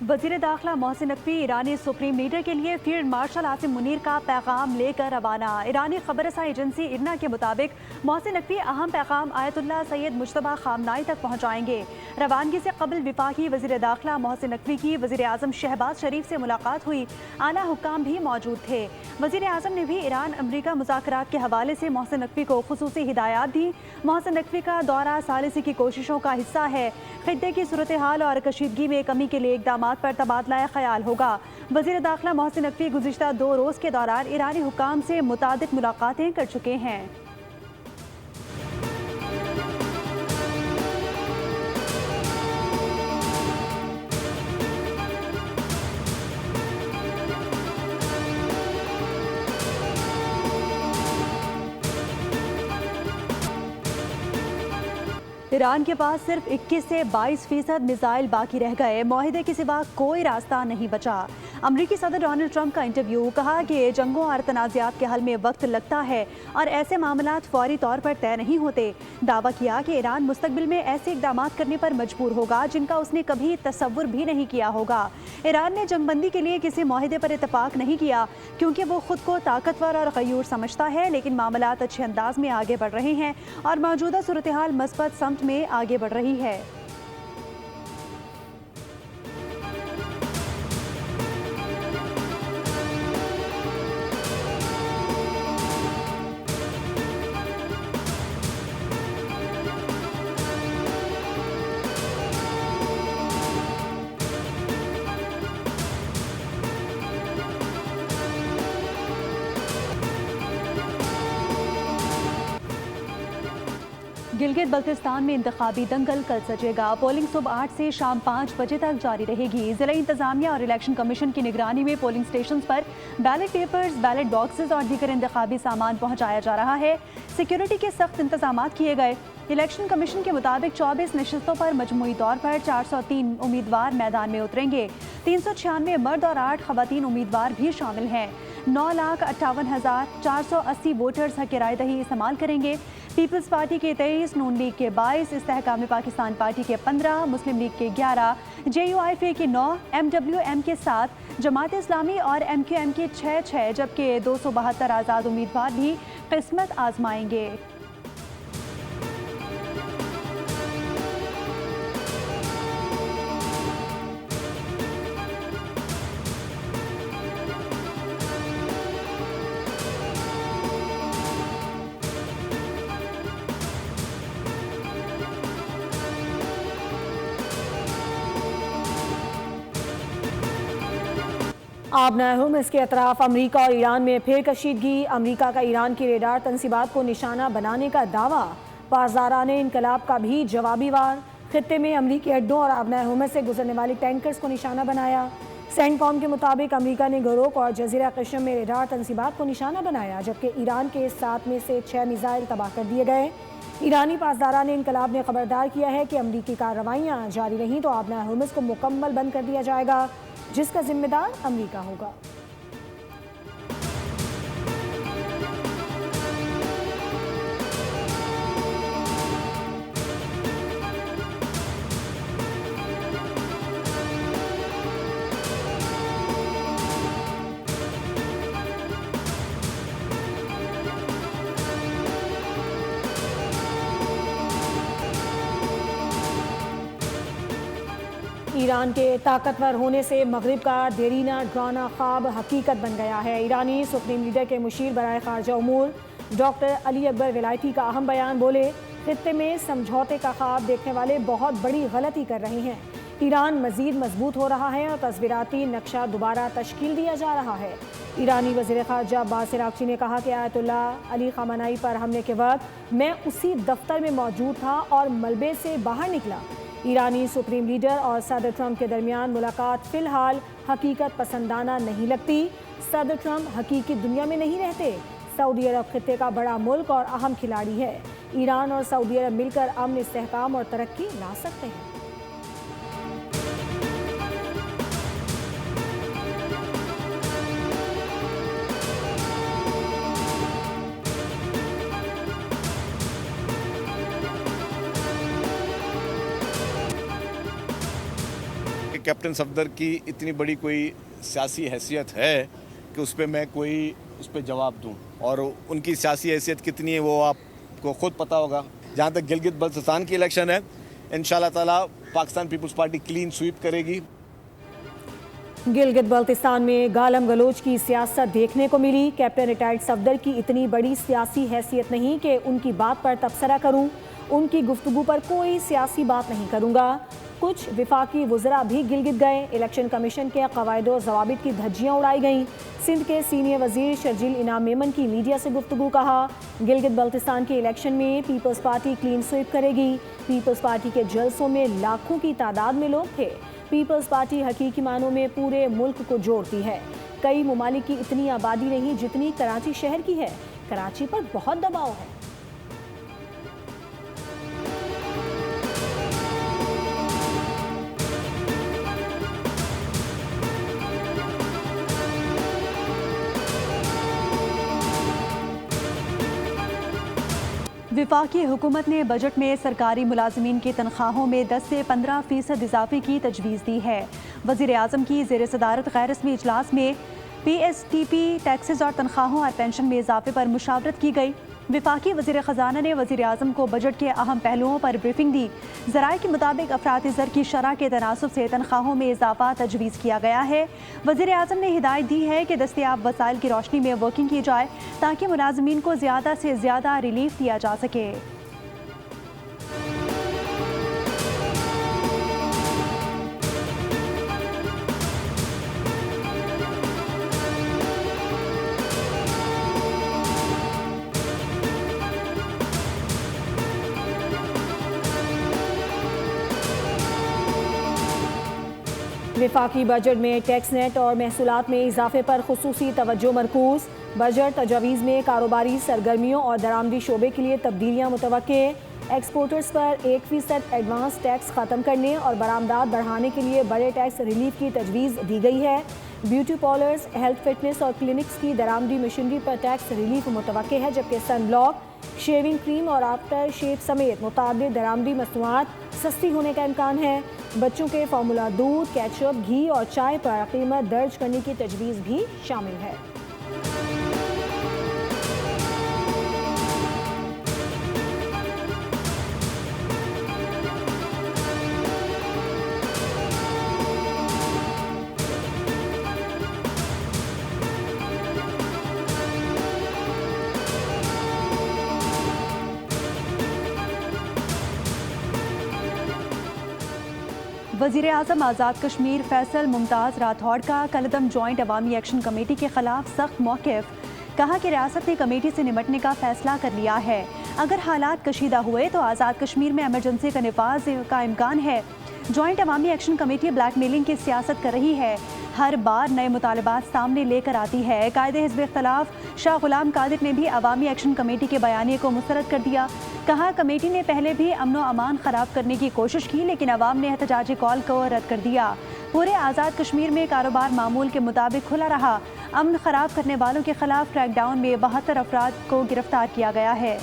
वज़ीर दाखिला मोहसिन नकवी ईरानी supreme leader के लिए फील्ड मार्शल आसिम मुनीर का पैगाम लेकर रवाना। ईरानी खबरसा एजेंसी इरना के मुताबिक मोहसिन नकवी अहम पैगाम आयतुल्लाह सैयद मुज्तबा खामनाई तक पहुँचाएंगे। रवानगी से कबल विफाकी वज़ीर दाखिला मोहसिन नकवी की वज़ीर आज़म शहबाज शरीफ से मुलाकात हुई। आला हुक्काम भी मौजूद थे। वज़ीर आज़म ने भी ईरान अमरीका मुज़ाकरात के हवाले से मोहसिन नकवी को खुसूसी हिदायत दी। मोहसिन नकवी का दौरा सालिसी की कोशिशों का हिस्सा है। खित्ते की सूरत हाल और कशीदगी में कमी के लिए इक़दाम पर तबादला ख्याल होगा। वज़ीर दाखिला मोहसिन नकवी गुज़िश्ता 2 रोज़ के दौरान ईरानी हुक्काम से मुतादिद मुलाकातें कर चुके हैं। ईरान के पास सिर्फ 21 से 22% मिसाइल बाकी रह गए। मुआहिदे के सिवा कोई रास्ता नहीं बचा। अमरीकी सदर डोनाल्ड ट्रंप का इंटरव्यू, कहा कि जंगों और तनाज़ात के हल में वक्त लगता है और ऐसे मामलात फौरी तौर पर तय नहीं होते। दावा किया कि ईरान मुस्तकबिल में ऐसे इक़दाम करने पर मजबूर होगा जिनका उसने कभी तसव्वुर भी नहीं किया होगा। ईरान ने जंगबंदी के लिए किसी मुआहिदे पर इत्तफाक नहीं किया क्योंकि वो खुद को ताकतवर और गयूर समझता है, लेकिन मामलात अच्छे अंदाज में आगे बढ़ रहे हैं और मौजूदा सूरत हाल मस्बत समत में आगे बढ़ रही है। गिलगित बल्तिस्तान में इंतखाबी दंगल कल सजेगा। पोलिंग सुबह 8 से शाम 5 बजे तक जारी रहेगी। जिला इंतजामिया और इलेक्शन कमीशन की निगरानी में पोलिंग स्टेशन पर बैलेट पेपर्स, बैलेट बॉक्सेस और दीगर इंतखाबी सामान पहुंचाया जा रहा है। सिक्योरिटी के सख्त इंतजाम किए गए। इलेक्शन कमीशन के मुताबिक 24 नशिस्तों पर मजमूई तौर पर 403 उम्मीदवार मैदान में उतरेंगे। 396 मर्द और 8 खवातीन उम्मीदवार भी शामिल हैं। 9,58,480 वोटर्स हक राय दही इस्तेमाल करेंगे। पीपल्स पार्टी के 23, नून लीग के 22, इस्तेहकाम पाकिस्तान पार्टी के 15, मुस्लिम लीग के 11, JUIF के 9, MWM के 7, जमात इस्लामी और MQM के 6, जबकि 272 आज़ाद उम्मीदवार भी किस्मत आजमाएंगे। आबना हुर्मुज़ के अतराफ अमरीका और ईरान में फिर कशीदगी। अमरीका का ईरान की रेडार तंसीबात को निशाना बनाने का दावा। पासदाराने इनकलाब का भी जवाबी वार। खित्ते में अमरीकी अड्डों और आबना हुर्मुज़ से गुजरने वाले टैंकर्स को निशाना बनाया। सेंटकॉम के मुताबिक अमरीका ने गरोक और जजीरा कशम में रेडार तंसीबात को निशाना बनाया, जबकि ईरान के 7 में से 6 मिसाइल तबाह कर दिए गए। ईरानी पासदाराने इनकलाब ने खबरदार किया है कि अमरीकी कार्रवाइयाँ जारी रहीं तो आबना हुर्मुज़ को मुकम्मल बंद कर दिया जाएगा, जिसका जिम्मेदार अमरीका होगा। ईरान के ताकतवर होने से मगरिब का देरीना डराना ख्वाब हकीकत बन गया है। ईरानी सुप्रीम लीडर के मुशीर बराए खारजा उमूर डॉक्टर अली अकबर विलायती का अहम बयान, बोले खित्ते में समझौते का ख्वाब देखने वाले बहुत बड़ी गलती कर रहे हैं। ईरान मजीद मजबूत हो रहा है और तस्वीराती नक्शा दोबारा तश्कील दिया जा रहा है। ईरानी वज़ीर ख़ारजा अब्बास अराग़ची ने कहा कि आयतुल्लाह अली ख़ामेनी पर हमले के वक्त मैं उसी दफ्तर में मौजूद था और मलबे से बाहर निकला। ईरानी सुप्रीम लीडर और सदर ट्रंप के दरमियान मुलाकात फ़िलहाल हकीकत पसंदाना नहीं लगती। सदर ट्रंप हकीकी दुनिया में नहीं रहते। सऊदी अरब खित्ते का बड़ा मुल्क और अहम खिलाड़ी है। ईरान और सऊदी अरब मिलकर अमन, इस्तेहकाम और तरक्की ला सकते हैं। कैप्टन सफदर की इतनी बड़ी कोई सियासी हैसियत है कि उस पर मैं कोई उस पर जवाब दूं, और उनकी सियासी हैसियत कितनी है वो आपको खुद पता होगा। जहाँ तक गिलगित बल्तिस्तान की इलेक्शन है, इंशाल्लाह ताला Pakistan peoples party clean sweep करेगी। गिलगित बल्तिस्तान में गालम गलोच की सियासत देखने को मिली। कैप्टन रिटायर्ड सफदर की इतनी बड़ी सियासी हैसियत नहीं कि उनकी बात पर तबसरा करूं, उनकी गुफ्तगू पर कोई सियासी बात नहीं करूंगा। कुछ विफाकी वज़रा भी गिलगित गए। इलेक्शन कमीशन के क़वायद व ज़वाबित की धज्जियाँ उड़ाई गईं। सिंध के सीनियर वज़ीर शर्जील इनाम मेमन की मीडिया से गुफ्तगू। कहा, गिलगित बल्तिस्तान के इलेक्शन में पीपल्स पार्टी क्लीन स्वीप करेगी। पीपल्स पार्टी के जलसों में लाखों की तादाद में लोग थे। पीपल्स पार्टी हकीकी मानों में पूरे मुल्क को जोड़ती है। कई ममालिक की इतनी आबादी नहीं जितनी कराची शहर की है। कराची पर बहुत दबाव है। विफाकी हुकूमत ने बजट में सरकारी मुलाजमीन की तनख्वाहों में 10 से 15% इजाफे की तजवीज़ दी है। वज़ीर आज़म की ज़ेर सदारत गैर रस्मी इजलास में PSTP टैक्सेस और तनख्वाहों और पेंशन में इजाफे पर मुशावरत की गई। विफाकी वज़ीर ख़जाना ने वज़ीर आज़म को बजट के अहम पहलुओं पर ब्रीफिंग दी। ज़राए के मुताबिक अफराती ज़र की शरह के तनासुब से तनख्वाहों में इजाफा तजवीज़ किया गया है। वज़ीर आज़म ने हिदायत दी है कि दस्तयाब वसाइल की रोशनी में वर्किंग की जाए ताकि मुलाजमीन को ज़्यादा से ज़्यादा रिलीफ दिया जा सके। विफाकी बजट में टैक्स नेट और महसूलात में इजाफे पर खुसूसी तवज्जो मरकूज। बजट तजावीज़ में कारोबारी सरगर्मियों और दरामदी शोबे के लिए तब्दीलियाँ मुतवक्के। एक्सपोर्टर्स पर 1% एडवांस टैक्स ख़त्म करने और बरामदात बढ़ाने के लिए बड़े टैक्स रिलीफ की तजवीज़ दी गई है। ब्यूटी पार्लर्स, हेल्थ फिटनेस और क्लिनिक्स की दरामदी मशीनरी पर टैक्स रिलीफ मुतवक्के है, जबकि सन ब्लॉक, शेविंग क्रीम और आफ्टर शेव समेत मुताबिक दरामदी मसनूआत सस्ती होने का इम्कान है। बच्चों के फार्मूला दूध, केचप, घी और चाय पर कीमत दर्ज करने की तजवीज़ भी शामिल है। वज़ीर आज़म आज़ाद कश्मीर फैसल मुमताज़ राठौड़ का कलदम जॉइंट अवामी एक्शन कमेटी के खिलाफ सख्त मौक़िफ़। कहा कि रियासत ने कमेटी से निपटने का फैसला कर लिया है। अगर हालात कशीदा हुए तो आज़ाद कश्मीर में एमरजेंसी का निफाज का इम्कान है। जॉइंट अवामी एक्शन कमेटी ब्लैकमेलिंग की सियासत कर रही है, हर बार नए मुतालबात सामने लेकर आती है। कायदे हिज़्ब इख्तलाफ शाह गुलाम कादिर ने भी अवामी एक्शन कमेटी के बयानिए को मुस्तरद कर दिया। कहा, कमेटी ने पहले भी अमन व अमान ख़राब करने की कोशिश की, लेकिन अवाम ने एहतजाजी कॉल को रद्द कर दिया। पूरे आज़ाद कश्मीर में कारोबार मामूल के मुताबिक खुला रहा। अमन ख़राब करने वालों के खिलाफ क्रैकडाउन में 72 अफराद को गिरफ्तार किया गया है।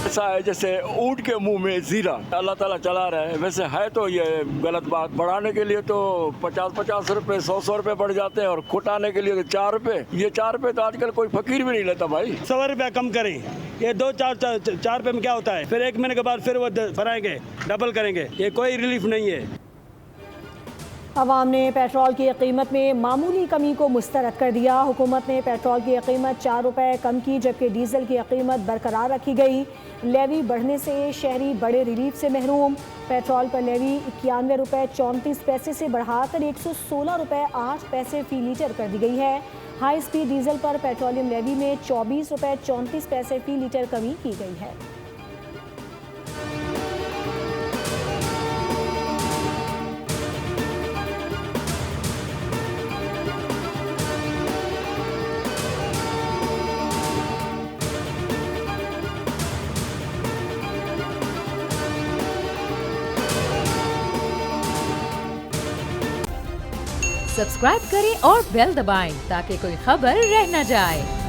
ऐसा है जैसे ऊँट के मुंह में जीरा अल्लाह ताला चला रहा है। वैसे है तो ये गलत बात। बढ़ाने के लिए तो 50-50 रुपए 100 रुपए बढ़ जाते हैं और घुटाने के लिए 4 रुपए। ये 4 रुपए तो आजकल कोई फकीर भी नहीं लेता भाई। 100 रुपया कम करें, ये 2-4 रुपए में क्या होता है? फिर 1 महीने के बाद फिर वो बढ़ाएंगे, डबल करेंगे। ये कोई रिलीफ नहीं है। अवाम ने पेट्रोल की कीमत में मामूली कमी को मुस्तरद कर दिया। हुकूमत ने पेट्रोल की कीमत 4 रुपये कम की, जबकि डीजल की कीमत बरकरार रखी गई। लेवी बढ़ने से शहरी बड़े रिलीफ से महरूम। पेट्रोल पर लेवी 91 रुपये 34 पैसे से बढ़ाकर 116 रुपये 8 पैसे फ़ी लीटर कर दी गई है। हाई स्पीड डीजल पर पेट्रोलियम लेवी में 24 रुपये 34 पैसे फ़ी लीटर कमी की गई है। सब्सक्राइब करें और बेल दबाएं ताकि कोई खबर रह न जाए।